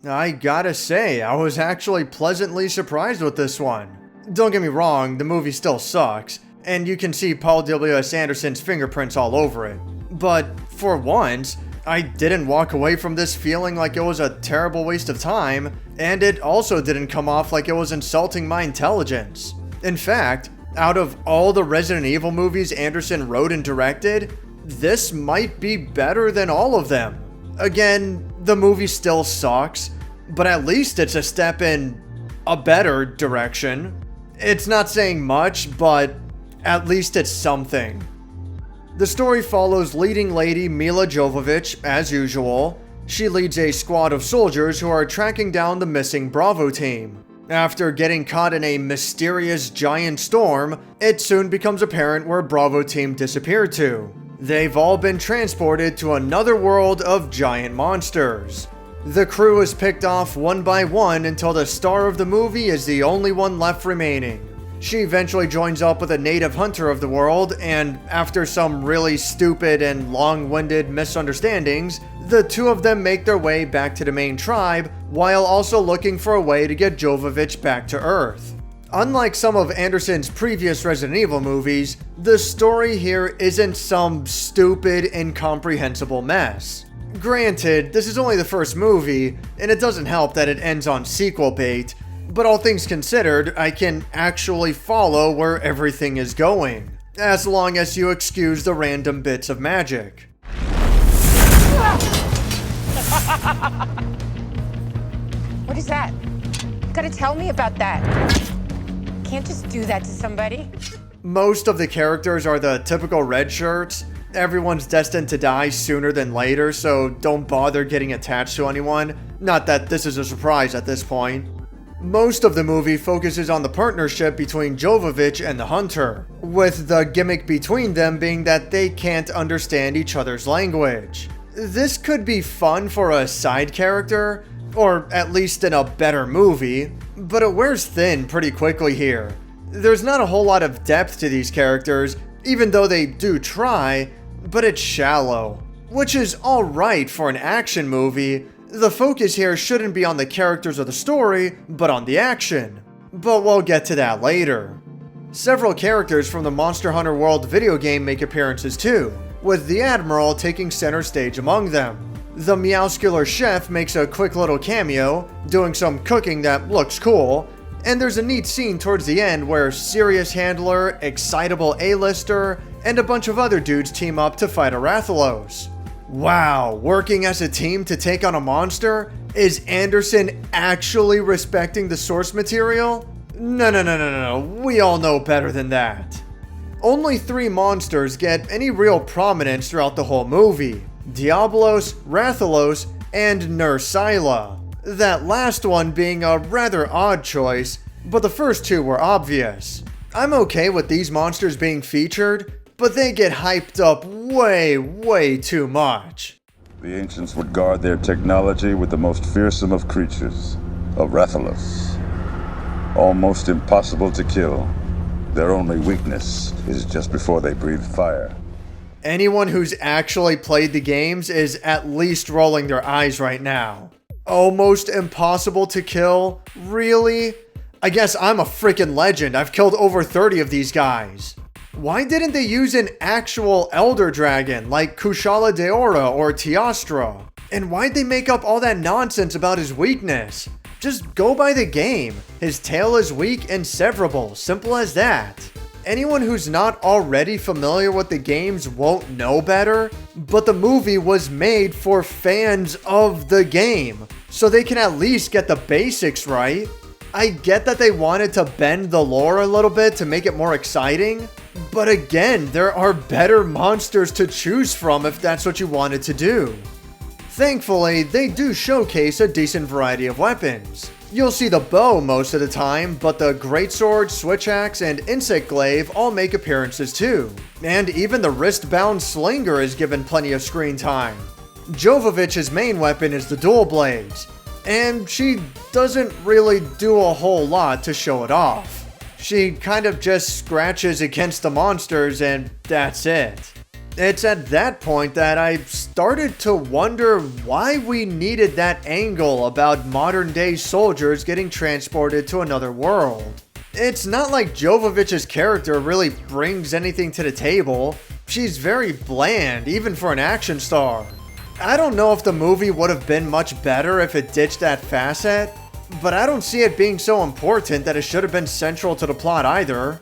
I gotta say, I was actually pleasantly surprised with this one. Don't get me wrong, the movie still sucks, and you can see Paul W.S. Anderson's fingerprints all over it. But for once, I didn't walk away from this feeling like it was a terrible waste of time, and it also didn't come off like it was insulting my intelligence. In fact, out of all the Resident Evil movies Anderson wrote and directed, this might be better than all of them. Again, the movie still sucks, but at least it's a step in a better direction. It's not saying much, but at least it's something. The story follows leading lady Mila Jovovich, as usual. She leads a squad of soldiers who are tracking down the missing Bravo team. After getting caught in a mysterious giant storm, it soon becomes apparent where Bravo team disappeared to. They've all been transported to another world of giant monsters. The crew is picked off one by one until the star of the movie is the only one left remaining. She eventually joins up with a native hunter of the world, and after some really stupid and long-winded misunderstandings, the two of them make their way back to the main tribe, while also looking for a way to get Jovovich back to Earth. Unlike some of Anderson's previous Resident Evil movies, the story here isn't some stupid, incomprehensible mess. Granted, this is only the first movie, and it doesn't help that it ends on sequel bait, but all things considered, I can actually follow where everything is going, as long as you excuse the random bits of magic. What is that? You gotta tell me about that. Can't just do that to somebody. Most of the characters are the typical red shirts. Everyone's destined to die sooner than later, so don't bother getting attached to anyone. Not that this is a surprise at this point. Most of the movie focuses on the partnership between Jovovich and the Hunter, with the gimmick between them being that they can't understand each other's language. This could be fun for a side character, or at least in a better movie, but it wears thin pretty quickly here. There's not a whole lot of depth to these characters, even though they do try, but it's shallow. Which is alright for an action movie. The focus here shouldn't be on the characters or the story, but on the action. But we'll get to that later. Several characters from the Monster Hunter World video game make appearances too, with the Admiral taking center stage among them. The Meowscular chef makes a quick little cameo, doing some cooking that looks cool, and there's a neat scene towards the end where Serious Handler, Excitable A-lister, and a bunch of other dudes team up to fight a Rathalos. Wow, working as a team to take on a monster? Is Anderson actually respecting the source material? No, we all know better than that. Only 3 monsters get any real prominence throughout the whole movie: Diablos, Rathalos, and Nursila. That last one being a rather odd choice, but the first 2 were obvious. I'm okay with these monsters being featured, but they get hyped up way too much. The ancients would guard their technology with the most fearsome of creatures, a Rathalos. Almost impossible to kill. Their only weakness is just before they breathe fire. Anyone who's actually played the games is at least rolling their eyes right now. Almost impossible to kill? Really? I guess I'm a freaking legend. I've killed over 30 of these guys. Why didn't they use an actual Elder Dragon like Kushala Daora or Teostra? And why'd they make up all that nonsense about his weakness? Just go by the game. His tail is weak and severable, simple as that. Anyone who's not already familiar with the games won't know better, but the movie was made for fans of the game, so they can at least get the basics right. I get that they wanted to bend the lore a little bit to make it more exciting, but again, there are better monsters to choose from if that's what you wanted to do. Thankfully, they do showcase a decent variety of weapons. You'll see the bow most of the time, but the greatsword, switch axe, and insect glaive all make appearances too. And even the wrist-bound slinger is given plenty of screen time. Jovovich's main weapon is the dual blades, and she doesn't really do a whole lot to show it off. She kind of just scratches against the monsters and that's it. It's at that point that I started to wonder why we needed that angle about modern day soldiers getting transported to another world. It's not like Jovovich's character really brings anything to the table. She's very bland, even for an action star. I don't know if the movie would have been much better if it ditched that facet, but I don't see it being so important that it should have been central to the plot either.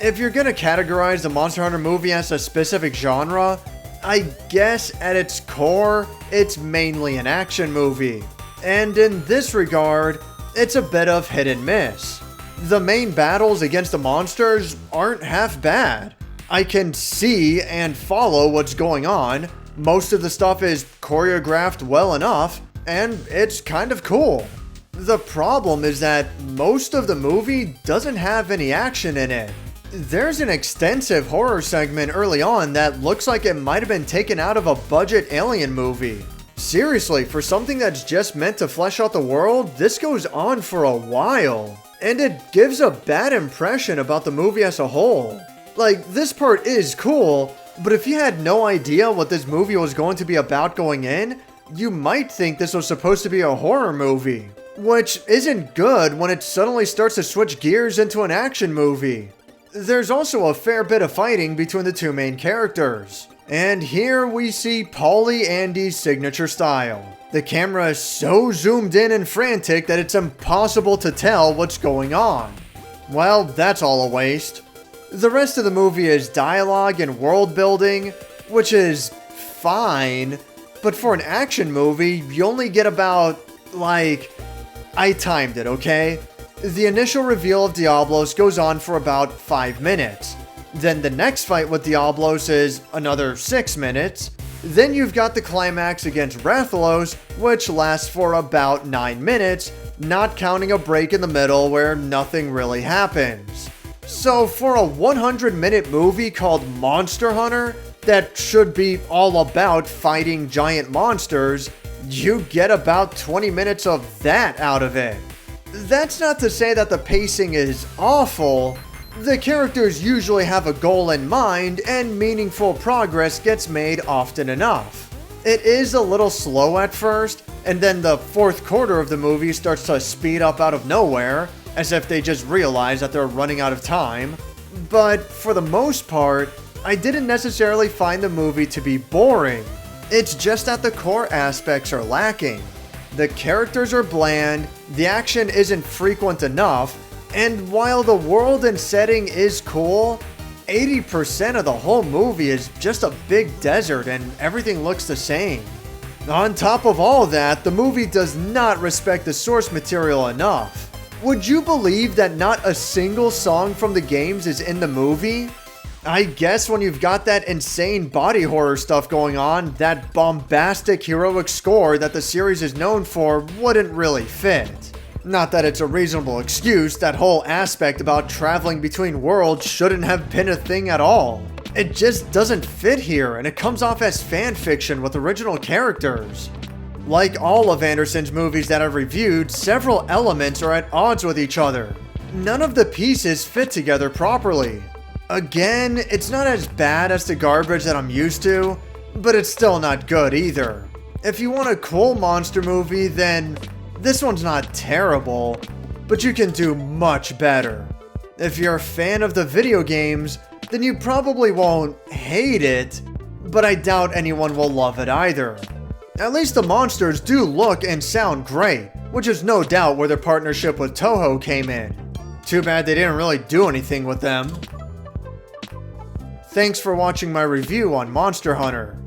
If you're gonna categorize the Monster Hunter movie as a specific genre, I guess at its core, it's mainly an action movie. And in this regard, it's a bit of hit and miss. The main battles against the monsters aren't half bad. I can see and follow what's going on. Most of the stuff is choreographed well enough, and it's kind of cool. The problem is that most of the movie doesn't have any action in it. There's an extensive horror segment early on that looks like it might have been taken out of a budget alien movie. Seriously, for something that's just meant to flesh out the world, this goes on for a while. And it gives a bad impression about the movie as a whole. Like, this part is cool, but if you had no idea what this movie was going to be about going in, you might think this was supposed to be a horror movie. Which isn't good when it suddenly starts to switch gears into an action movie. There's also a fair bit of fighting between the two main characters. And here we see Paulie Andy's signature style. The camera is so zoomed in and frantic that it's impossible to tell what's going on. Well, that's all a waste. The rest of the movie is dialogue and world building, which is fine, but for an action movie, you only get about, I timed it, okay? The initial reveal of Diablos goes on for about 5 minutes. Then the next fight with Diablos is another 6 minutes. Then you've got the climax against Rathalos, which lasts for about 9 minutes, not counting a break in the middle where nothing really happens. So for a 100-minute movie called Monster Hunter, that should be all about fighting giant monsters, you get about 20 minutes of that out of it. That's not to say that the pacing is awful. The characters usually have a goal in mind and meaningful progress gets made often enough. It is a little slow at first, and then the fourth quarter of the movie starts to speed up out of nowhere, as if they just realize that they're running out of time. But for the most part, I didn't necessarily find the movie to be boring. It's just that the core aspects are lacking. The characters are bland, the action isn't frequent enough, and while the world and setting is cool, 80% of the whole movie is just a big desert and everything looks the same. On top of all that, the movie does not respect the source material enough. Would you believe that not a single song from the games is in the movie? I guess when you've got that insane body horror stuff going on, that bombastic heroic score that the series is known for wouldn't really fit. Not that it's a reasonable excuse, that whole aspect about traveling between worlds shouldn't have been a thing at all. It just doesn't fit here, and it comes off as fan fiction with original characters. Like all of Anderson's movies that I've reviewed, several elements are at odds with each other. None of the pieces fit together properly. Again, it's not as bad as the garbage that I'm used to, but it's still not good either. If you want a cool monster movie, then this one's not terrible, but you can do much better. If you're a fan of the video games, then you probably won't hate it, but I doubt anyone will love it either. At least the monsters do look and sound great, which is no doubt where their partnership with Toho came in. Too bad they didn't really do anything with them. Thanks for watching my review on Monster Hunter.